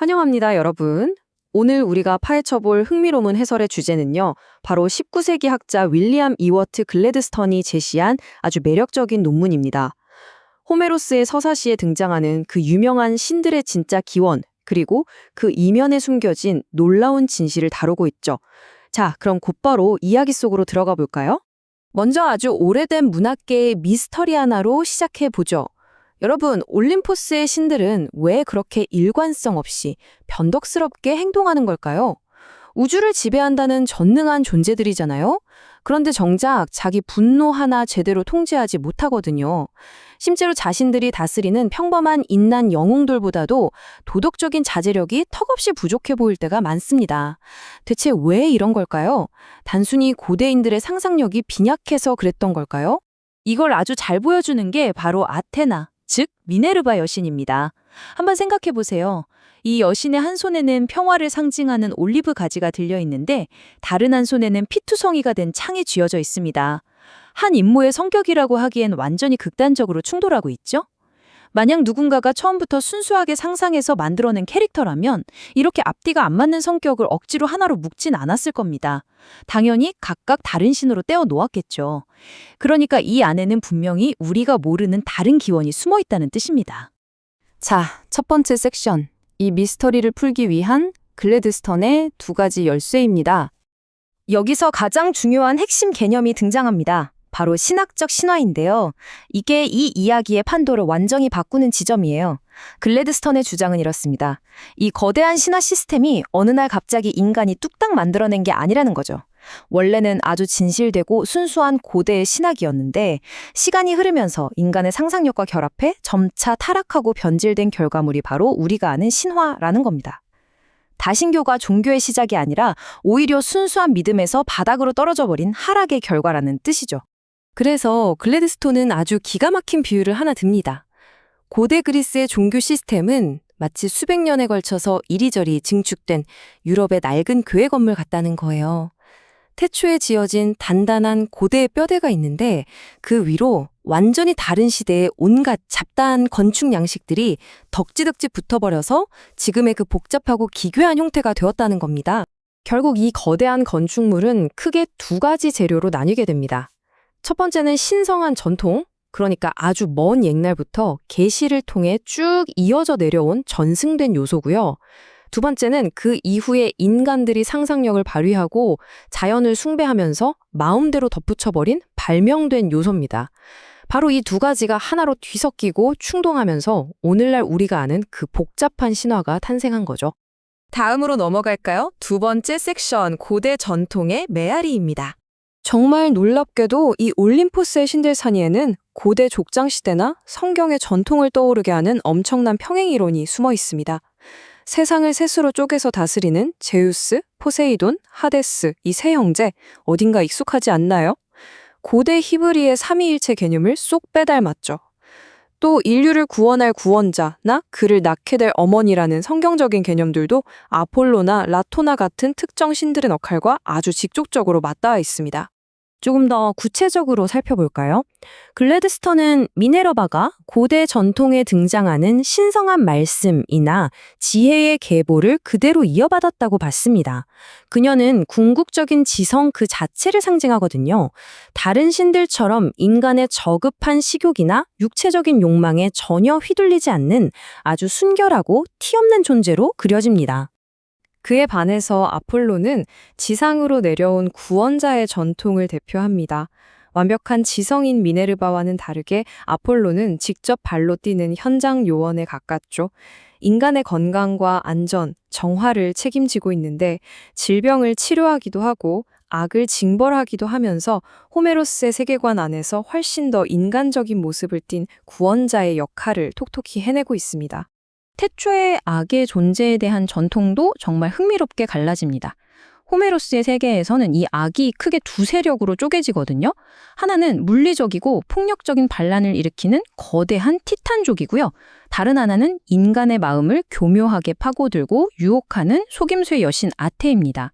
환영합니다, 여러분. 오늘 우리가 파헤쳐볼 흥미로운 해설의 주제는요, 바로 19세기 학자 윌리엄 이워트 글래드스턴이 제시한 아주 매력적인 논문입니다. 호메로스의 서사시에 등장하는 그 유명한 신들의 진짜 기원, 그리고 그 이면에 숨겨진 놀라운 진실을 다루고 있죠. 자, 그럼 곧바로 이야기 속으로 들어가 볼까요? 먼저 아주 오래된 문학계의 미스터리 하나로 시작해 보죠. 여러분, 올림포스의 신들은 왜 그렇게 일관성 없이 변덕스럽게 행동하는 걸까요? 우주를 지배한다는 전능한 존재들이잖아요? 그런데 정작 자기 분노 하나 제대로 통제하지 못하거든요. 심지어 자신들이 다스리는 평범한 인난 영웅들보다도 도덕적인 자제력이 턱없이 부족해 보일 때가 많습니다. 대체 왜 이런 걸까요? 단순히 고대인들의 상상력이 빈약해서 그랬던 걸까요? 이걸 아주 잘 보여주는 게 바로 아테나, 즉 미네르바 여신입니다. 한번 생각해 보세요. 이 여신의 한 손에는 평화를 상징하는 올리브 가지가 들려 있는데 다른 한 손에는 피투성이가 된 창이 쥐어져 있습니다. 한 인물의 성격이라고 하기엔 완전히 극단적으로 충돌하고 있죠? 만약 누군가가 처음부터 순수하게 상상해서 만들어낸 캐릭터라면 이렇게 앞뒤가 안 맞는 성격을 억지로 하나로 묶진 않았을 겁니다. 당연히 각각 다른 신으로 떼어 놓았겠죠. 그러니까 이 안에는 분명히 우리가 모르는 다른 기원이 숨어 있다는 뜻입니다. 자, 첫 번째 섹션. 이 미스터리를 풀기 위한 글래드스턴의 두 가지 열쇠입니다. 여기서 가장 중요한 핵심 개념이 등장합니다. 바로 신학적 신화인데요. 이게 이 이야기의 판도를 완전히 바꾸는 지점이에요. 글래드스턴의 주장은 이렇습니다. 이 거대한 신화 시스템이 어느 날 갑자기 인간이 뚝딱 만들어낸 게 아니라는 거죠. 원래는 아주 진실되고 순수한 고대의 신학이었는데 시간이 흐르면서 인간의 상상력과 결합해 점차 타락하고 변질된 결과물이 바로 우리가 아는 신화라는 겁니다. 다신교가 종교의 시작이 아니라 오히려 순수한 믿음에서 바닥으로 떨어져 버린 하락의 결과라는 뜻이죠. 그래서 글래드스톤은 아주 기가 막힌 비유를 하나 듭니다. 고대 그리스의 종교 시스템은 마치 수백 년에 걸쳐서 이리저리 증축된 유럽의 낡은 교회 건물 같다는 거예요. 태초에 지어진 단단한 고대의 뼈대가 있는데 그 위로 완전히 다른 시대의 온갖 잡다한 건축 양식들이 덕지덕지 붙어버려서 지금의 그 복잡하고 기괴한 형태가 되었다는 겁니다. 결국 이 거대한 건축물은 크게 두 가지 재료로 나뉘게 됩니다. 첫 번째는 신성한 전통, 그러니까 아주 먼 옛날부터 계시를 통해 쭉 이어져 내려온 전승된 요소고요. 두 번째는 그 이후에 인간들이 상상력을 발휘하고 자연을 숭배하면서 마음대로 덧붙여버린 발명된 요소입니다. 바로 이 두 가지가 하나로 뒤섞이고 충동하면서 오늘날 우리가 아는 그 복잡한 신화가 탄생한 거죠. 다음으로 넘어갈까요? 두 번째 섹션, 고대 전통의 메아리입니다. 정말 놀랍게도 이 올림포스의 신들 사이에는 고대 족장시대나 성경의 전통을 떠오르게 하는 엄청난 평행이론이 숨어 있습니다. 세상을 셋으로 쪼개서 다스리는 제우스, 포세이돈, 하데스 이 세 형제 어딘가 익숙하지 않나요? 고대 히브리의 삼위일체 개념을 쏙 빼닮았죠. 또 인류를 구원할 구원자나 그를 낳게 될 어머니라는 성경적인 개념들도 아폴로나 라토나 같은 특정 신들의 역할과 아주 직접적으로 맞닿아 있습니다. 조금 더 구체적으로 살펴볼까요? 글래드스턴은 미네르바가 고대 전통에 등장하는 신성한 말씀이나 지혜의 계보를 그대로 이어받았다고 봤습니다. 그녀는 궁극적인 지성 그 자체를 상징하거든요. 다른 신들처럼 인간의 저급한 식욕이나 육체적인 욕망에 전혀 휘둘리지 않는 아주 순결하고 티없는 존재로 그려집니다. 그에 반해서 아폴로는 지상으로 내려온 구원자의 전통을 대표합니다. 완벽한 지성인 미네르바와는 다르게 아폴로는 직접 발로 뛰는 현장 요원에 가깝죠. 인간의 건강과 안전, 정화를 책임지고 있는데 질병을 치료하기도 하고 악을 징벌하기도 하면서 호메로스의 세계관 안에서 훨씬 더 인간적인 모습을 띤 구원자의 역할을 톡톡히 해내고 있습니다. 태초의 악의 존재에 대한 전통도 정말 흥미롭게 갈라집니다. 호메로스의 세계에서는 이 악이 크게 두 세력으로 쪼개지거든요. 하나는 물리적이고 폭력적인 반란을 일으키는 거대한 티탄족이고요. 다른 하나는 인간의 마음을 교묘하게 파고들고 유혹하는 속임수의 여신 아테입니다.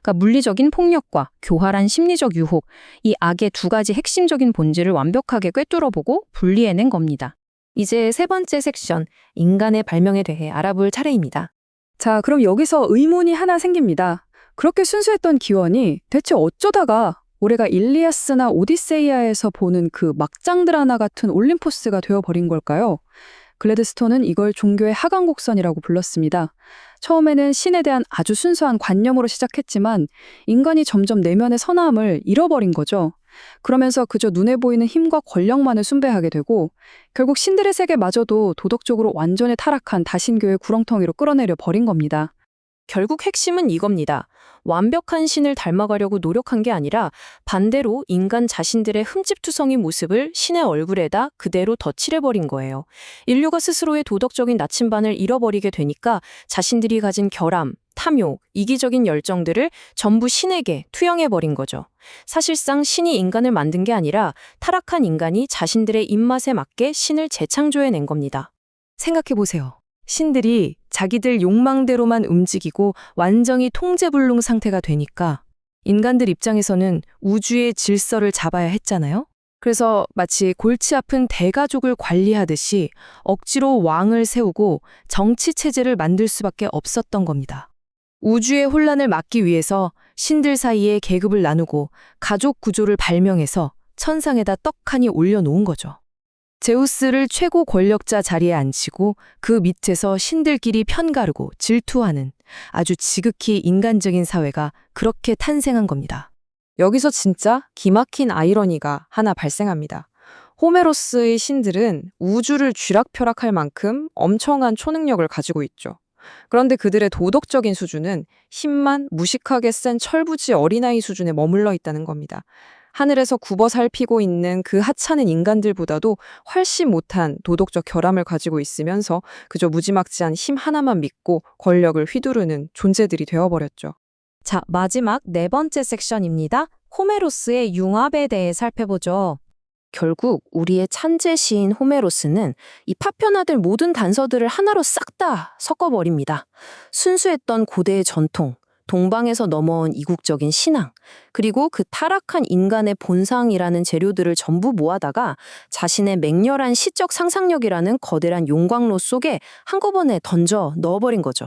그러니까 물리적인 폭력과 교활한 심리적 유혹, 이 악의 두 가지 핵심적인 본질을 완벽하게 꿰뚫어보고 분리해낸 겁니다. 이제 세 번째 섹션, 인간의 발명에 대해 알아볼 차례입니다. 자, 그럼 여기서 의문이 하나 생깁니다. 그렇게 순수했던 기원이 대체 어쩌다가 올해가 일리아스나 오디세이아에서 보는 그 막장들 하나 같은 올림포스가 되어버린 걸까요? 글래드스톤은 이걸 종교의 하강곡선이라고 불렀습니다. 처음에는 신에 대한 아주 순수한 관념으로 시작했지만 인간이 점점 내면의 선함을 잃어버린 거죠. 그러면서 그저 눈에 보이는 힘과 권력만을 숭배하게 되고 결국 신들의 세계마저도 도덕적으로 완전히 타락한 다신교의 구렁텅이로 끌어내려 버린 겁니다. 결국 핵심은 이겁니다. 완벽한 신을 닮아가려고 노력한 게 아니라 반대로 인간 자신들의 흠집투성이 모습을 신의 얼굴에다 그대로 덧칠해버린 거예요. 인류가 스스로의 도덕적인 나침반을 잃어버리게 되니까 자신들이 가진 결함, 탐욕, 이기적인 열정들을 전부 신에게 투영해버린 거죠. 사실상 신이 인간을 만든 게 아니라 타락한 인간이 자신들의 입맛에 맞게 신을 재창조해낸 겁니다. 생각해보세요. 신들이 자기들 욕망대로만 움직이고 완전히 통제불능 상태가 되니까 인간들 입장에서는 우주의 질서를 잡아야 했잖아요? 그래서 마치 골치 아픈 대가족을 관리하듯이 억지로 왕을 세우고 정치체제를 만들 수밖에 없었던 겁니다. 우주의 혼란을 막기 위해서 신들 사이에 계급을 나누고 가족 구조를 발명해서 천상에다 떡하니 올려놓은 거죠. 제우스를 최고 권력자 자리에 앉히고 그 밑에서 신들끼리 편가르고 질투하는 아주 지극히 인간적인 사회가 그렇게 탄생한 겁니다. 여기서 진짜 기막힌 아이러니가 하나 발생합니다. 호메로스의 신들은 우주를 쥐락펴락할 만큼 엄청난 초능력을 가지고 있죠. 그런데 그들의 도덕적인 수준은 힘만 무식하게 센 철부지 어린아이 수준에 머물러 있다는 겁니다. 하늘에서 굽어 살피고 있는 그 하찮은 인간들보다도 훨씬 못한 도덕적 결함을 가지고 있으면서 그저 무지막지한 힘 하나만 믿고 권력을 휘두르는 존재들이 되어버렸죠. 자, 마지막 네 번째 섹션입니다. 호메로스의 융합에 대해 살펴보죠. 결국 우리의 찬제 시인 호메로스는 이 파편화될 모든 단서들을 하나로 싹 다 섞어버립니다. 순수했던 고대의 전통, 동방에서 넘어온 이국적인 신앙, 그리고 그 타락한 인간의 본성이라는 재료들을 전부 모아다가 자신의 맹렬한 시적 상상력이라는 거대한 용광로 속에 한꺼번에 던져 넣어버린 거죠.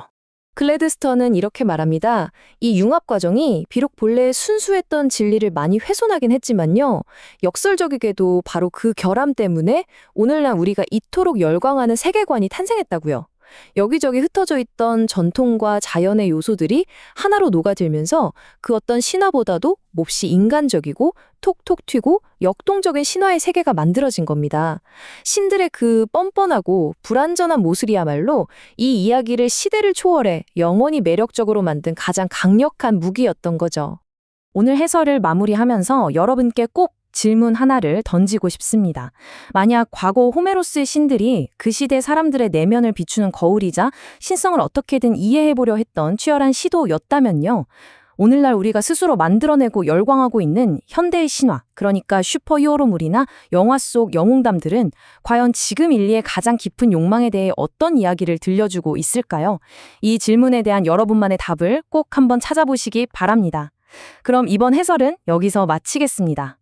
글래드스턴은 이렇게 말합니다. 이 융합 과정이 비록 본래 순수했던 진리를 많이 훼손하긴 했지만요. 역설적이게도 바로 그 결함 때문에 오늘날 우리가 이토록 열광하는 세계관이 탄생했다고요. 여기저기 흩어져 있던 전통과 자연의 요소들이 하나로 녹아들면서 그 어떤 신화보다도 몹시 인간적이고 톡톡 튀고 역동적인 신화의 세계가 만들어진 겁니다. 신들의 그 뻔뻔하고 불완전한 모습이야말로 이 이야기를 시대를 초월해 영원히 매력적으로 만든 가장 강력한 무기였던 거죠. 오늘 해설을 마무리하면서 여러분께 꼭 질문 하나를 던지고 싶습니다. 만약 과거 호메로스의 신들이 그 시대 사람들의 내면을 비추는 거울이자 신성을 어떻게든 이해해보려 했던 치열한 시도였다면요. 오늘날 우리가 스스로 만들어내고 열광하고 있는 현대의 신화, 그러니까 슈퍼히어로물이나 영화 속 영웅담들은 과연 지금 인류의 가장 깊은 욕망에 대해 어떤 이야기를 들려주고 있을까요? 이 질문에 대한 여러분만의 답을 꼭 한번 찾아보시기 바랍니다. 그럼 이번 해설은 여기서 마치겠습니다.